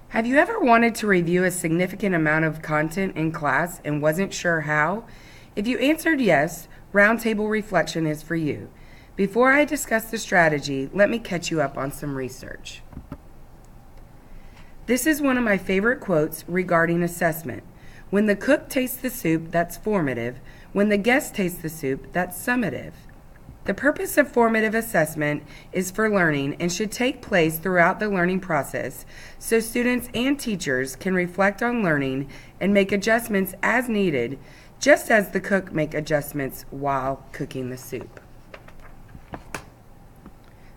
Have you ever wanted to review a significant amount of content in class and wasn't sure how? If you answered yes, Roundtable Reflection is for you. Before I discuss the strategy, let me catch you up on some research. This is one of my favorite quotes regarding assessment. When the cook tastes the soup, that's formative. When the guest tastes the soup, that's summative. The purpose of formative assessment is for learning and should take place throughout the learning process so students and teachers can reflect on learning and make adjustments as needed, just as the cook make adjustments while cooking the soup.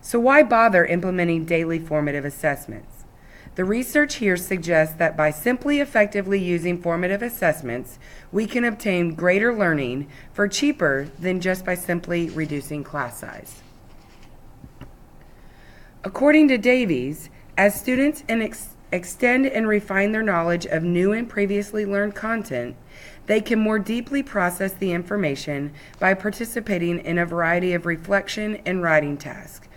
So why bother implementing daily formative assessments? The research here suggests that by simply effectively using formative assessments, we can obtain greater learning for cheaper than just by simply reducing class size. According to Davies, as students extend and refine their knowledge of new and previously learned content, they can more deeply process the information by participating in a variety of reflection and writing tasks.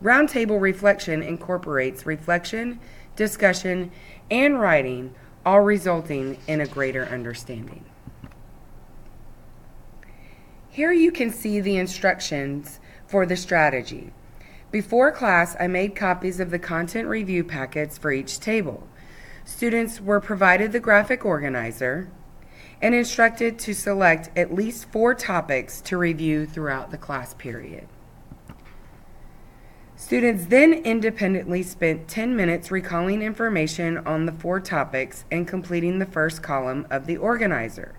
Roundtable Reflection incorporates reflection, discussion, and writing, all resulting in a greater understanding. Here you can see the instructions for the strategy. Before class, I made copies of the content review packets for each table. Students were provided the graphic organizer and instructed to select at least 4 topics to review throughout the class period. Students then independently spent 10 minutes recalling information on the 4 topics and completing the first column of the organizer.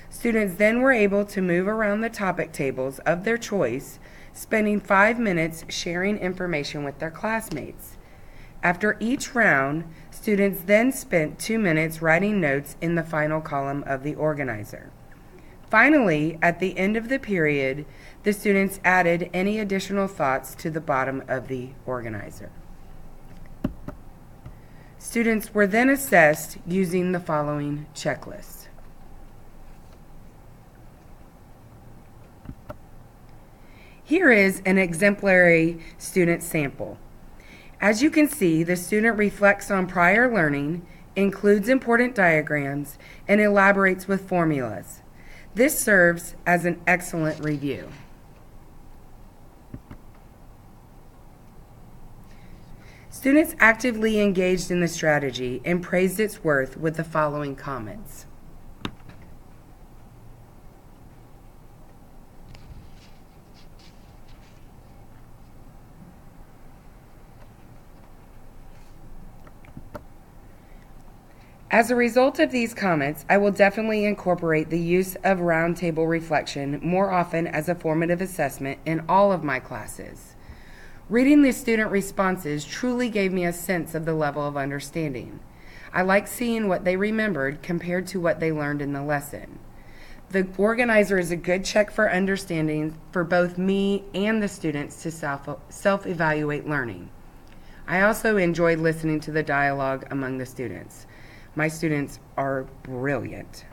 Students then were able to move around the topic tables of their choice, spending 5 minutes sharing information with their classmates. After each round, students then spent 2 minutes writing notes in the final column of the organizer. Finally, at the end of the period, the students added any additional thoughts to the bottom of the organizer. Students were then assessed using the following checklist. Here is an exemplary student sample. As you can see, the student reflects on prior learning, includes important diagrams, and elaborates with formulas. This serves as an excellent review. Students actively engaged in the strategy and praised its worth with the following comments. As a result of these comments, I will definitely incorporate the use of roundtable reflection more often as a formative assessment in all of my classes. Reading the student responses truly gave me a sense of the level of understanding. I like seeing what they remembered compared to what they learned in the lesson. The organizer is a good check for understanding for both me and the students to self-evaluate learning. I also enjoyed listening to the dialogue among the students. My students are brilliant.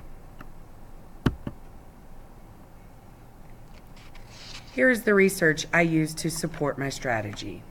Here is the research I used to support my strategy.